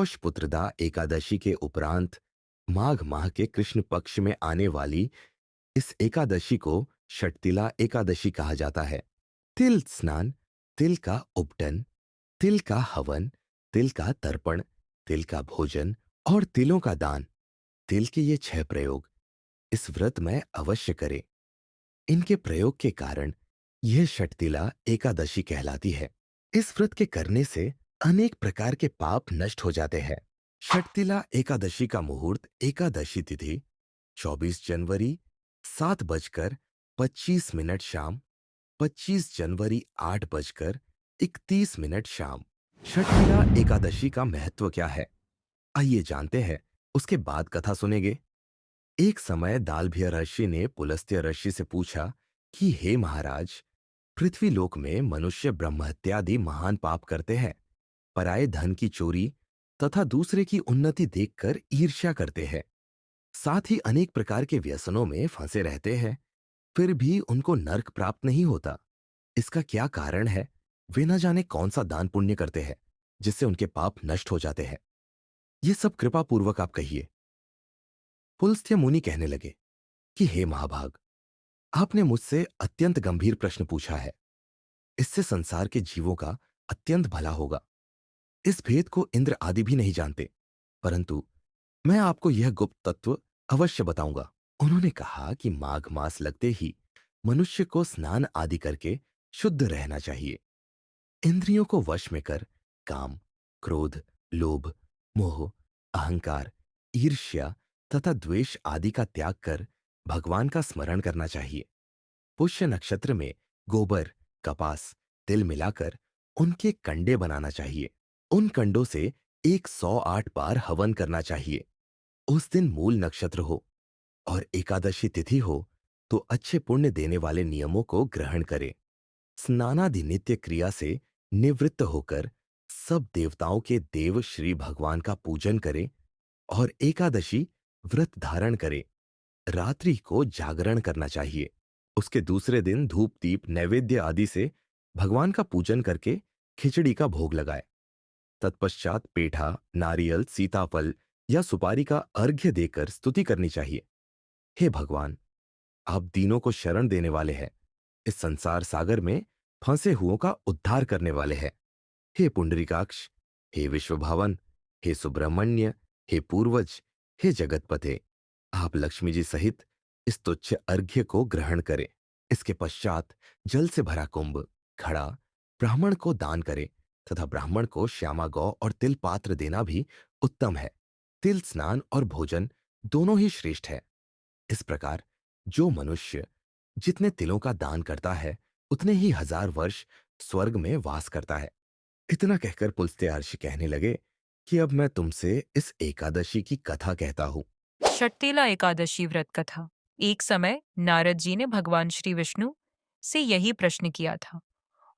पौष पुत्रदा एकादशी के उपरांत माघ माह के कृष्ण पक्ष में आने वाली इस एकादशी को षटतिला एकादशी कहा जाता है। तिल स्नान, तिल का उपटन, तिल का हवन, तिल का तर्पण, तिल का भोजन और तिलों का दान, तिल के ये 6 प्रयोग इस व्रत में अवश्य करें। इनके प्रयोग के कारण यह षटतिला एकादशी कहलाती है। इस व्रत के करने से अनेक प्रकार के पाप नष्ट हो जाते हैं। षटतिला एकादशी का मुहूर्त एकादशी तिथि 24 जनवरी 7:25 शाम, 25 जनवरी 8:31 शाम। षटतिला एकादशी का महत्व क्या है, आइए जानते हैं। उसके बाद कथा सुनेंगे। एक समय दालभ्य ऋषि ने पुलस्त्य ऋषि से पूछा कि हे महाराज, पृथ्वी लोक में मनुष्य ब्रह्महत्यादि महान पाप करते हैं, पराये धन की चोरी तथा दूसरे की उन्नति देखकर ईर्ष्या करते हैं, साथ ही अनेक प्रकार के व्यसनों में फंसे रहते हैं, फिर भी उनको नर्क प्राप्त नहीं होता। इसका क्या कारण है? वे न जाने कौन सा दान पुण्य करते हैं जिससे उनके पाप नष्ट हो जाते हैं। ये सब कृपा पूर्वक आप कहिए। पुलस्त्य मुनि कहने लगे कि हे महाभाग, आपने मुझसे अत्यंत गंभीर प्रश्न पूछा है। इससे संसार के जीवों का अत्यंत भला होगा। इस भेद को इंद्र आदि भी नहीं जानते, परंतु मैं आपको यह गुप्त तत्व अवश्य बताऊंगा। उन्होंने कहा कि माघ मास लगते ही मनुष्य को स्नान आदि करके शुद्ध रहना चाहिए। इंद्रियों को वश में कर काम, क्रोध, लोभ, मोह, अहंकार, ईर्ष्या तथा द्वेष आदि का त्याग कर भगवान का स्मरण करना चाहिए। पुष्य नक्षत्र में गोबर, कपास, तिल मिलाकर उनके कंडे बनाना चाहिए। उन कंडों से 108 बार हवन करना चाहिए। उस दिन मूल नक्षत्र हो और एकादशी तिथि हो तो अच्छे पुण्य देने वाले नियमों को ग्रहण करें। स्नानादि नित्य क्रिया से निवृत्त होकर सब देवताओं के देव श्री भगवान का पूजन करें और एकादशी व्रत धारण करें। रात्रि को जागरण करना चाहिए। उसके दूसरे दिन धूप दीप नैवेद्य आदि से भगवान का पूजन करके खिचड़ी का भोग लगाए। तत्पश्चात पेठा, नारियल, सीताफल या सुपारी का अर्घ्य देकर स्तुति करनी चाहिए। हे भगवान, आप दीनों को शरण देने वाले हैं, इस संसार सागर में फंसे हुओं का उद्धार करने वाले हैं। हे पुंडरीकाक्ष, हे विश्वभावन, हे सुब्रह्मण्य, हे पूर्वज, हे जगतपते, आप लक्ष्मी जी सहित इस तुच्छ अर्घ्य को ग्रहण करें। इसके पश्चात जल से भरा कुंभ, घड़ा ब्राह्मण को दान करें तथा ब्राह्मण को श्यामा गौ और तिल पात्र देना भी उत्तम है। तिल स्नान और भोजन दोनों ही श्रेष्ठ है। इस प्रकार जो मनुष्य जितने तिलों का दान करता है उतने ही 1000 वर्ष स्वर्ग में वास करता है। इतना कहकर पुलस्त्य कहने लगे कि अब मैं तुमसे इस एकादशी की कथा कहता हूं। षटतिला एकादशी व्रत कथा। एक समय नारद जी ने भगवान श्री विष्णु से यही प्रश्न किया था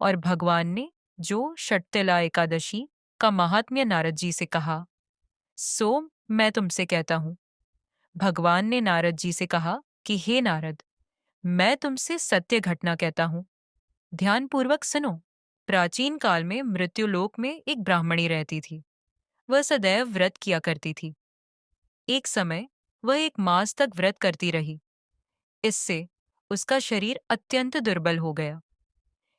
और भगवान ने जो षटतिला एकादशी का महात्म्य नारद जी से कहा, सो मैं तुमसे कहता हूँ। भगवान ने नारद जी से कहा कि हे नारद, मैं तुमसे सत्य घटना कहता हूँ, ध्यानपूर्वक सुनो। प्राचीन काल में मृत्युलोक में एक ब्राह्मणी रहती थी। वह सदैव व्रत किया करती थी। एक समय वह एक मास तक व्रत करती रही। इससे उसका शरीर अत्यंत दुर्बल हो गया।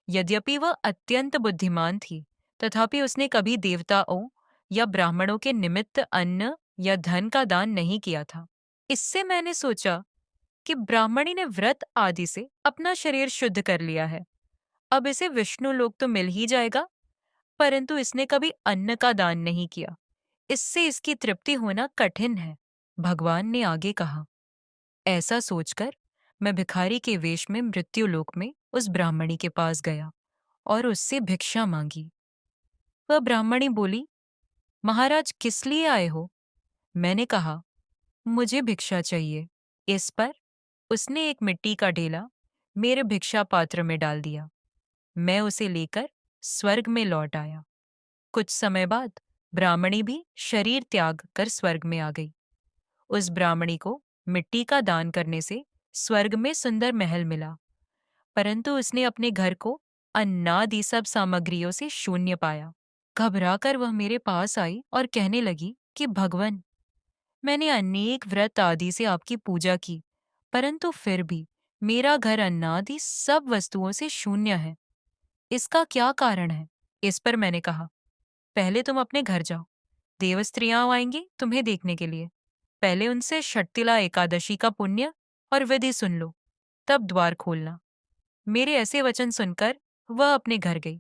यद्यपि वह अत्यंत बुद्धिमान थी, तथापि उसने कभी देवताओं या ब्राह्मणों के निमित्त अन्न या धन का दान नहीं किया था। इससे मैंने सोचा कि ब्राह्मणी ने व्रत आदि से अपना शरीर शुद्ध कर लिया है। अब इसे विष्णु लोक तो मिल ही जाएगा, परंतु इसने कभी अन्न का दान नहीं किया। इससे इसकी तृप्ति होना कठिन है। भगवान ने आगे कहा, ऐसा सोचकर मैं भिखारी के वेश में मृत्युलोक में उस ब्राह्मणी के पास गया और उससे भिक्षा मांगी। वह ब्राह्मणी बोली, महाराज किस लिए आए हो? मैंने कहा, मुझे भिक्षा चाहिए। इस पर उसने एक मिट्टी का ढेला मेरे भिक्षा पात्र में डाल दिया। मैं उसे लेकर स्वर्ग में लौट आया। कुछ समय बाद ब्राह्मणी भी शरीर त्याग कर स्वर्ग में आ गई। उस ब्राह्मणी को मिट्टी का दान करने से स्वर्ग में सुंदर महल मिला, परंतु उसने अपने घर को अन्नादि सब सामग्रियों से शून्य पाया। घबराकर वह मेरे पास आई और कहने लगी कि भगवन, मैंने अनेक व्रत आदि से आपकी पूजा की, परंतु फिर भी मेरा घर अन्नादि सब वस्तुओं से शून्य है। इसका क्या कारण है? इस पर मैंने कहा, पहले तुम अपने घर जाओ, देवस्त्रियां आएंगी तुम्हें देखने के लिए। पहले उनसे षटतिला एकादशी का पुण्य और विधि सुन लो, तब द्वार खोलना। मेरे ऐसे वचन सुनकर वह अपने घर गई।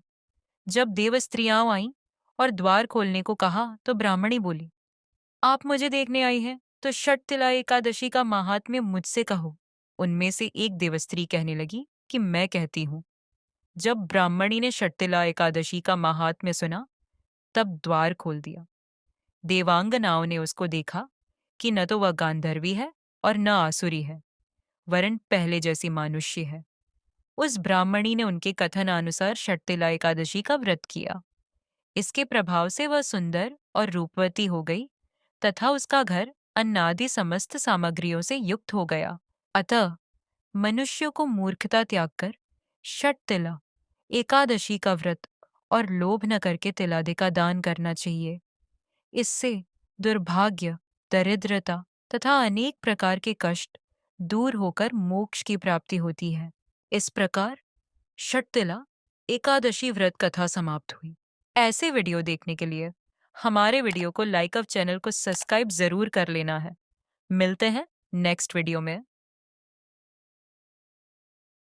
जब देवस्त्रियां आईं और द्वार खोलने को कहा तो ब्राह्मणी बोली, आप मुझे देखने आई हैं तो षटतिला एकादशी का महात्म्य मुझसे कहो। उनमें से एक देवस्त्री कहने लगी कि मैं कहती हूँ। जब ब्राह्मणी ने षटतिला एकादशी का महात्म्य सुना, तब द्वार खोल दिया। देवांगनाओं ने उसको देखा कि न तो वह गांधर्वी है और न आसुरी है, वरन पहले जैसी मानुष्य है। उस ब्राह्मणी ने उनके कथनानुसार षटतिला एकादशी का व्रत किया। इसके प्रभाव से वह सुंदर और रूपवती हो गई तथा उसका घर अन्नादि समस्त सामग्रियों से युक्त हो गया। अतः मनुष्यों को मूर्खता त्याग कर षटतिला एकादशी का व्रत और लोभ न करके तिलादि का दान करना चाहिए। इससे दुर्भाग्य, दरिद्रता तथा अनेक प्रकार के कष्ट दूर होकर मोक्ष की प्राप्ति होती है। इस प्रकार षटतिला एकादशी व्रत कथा समाप्त हुई। ऐसे वीडियो देखने के लिए हमारे वीडियो को लाइक और चैनल को सब्सक्राइब जरूर कर लेना है। मिलते हैं नेक्स्ट वीडियो में।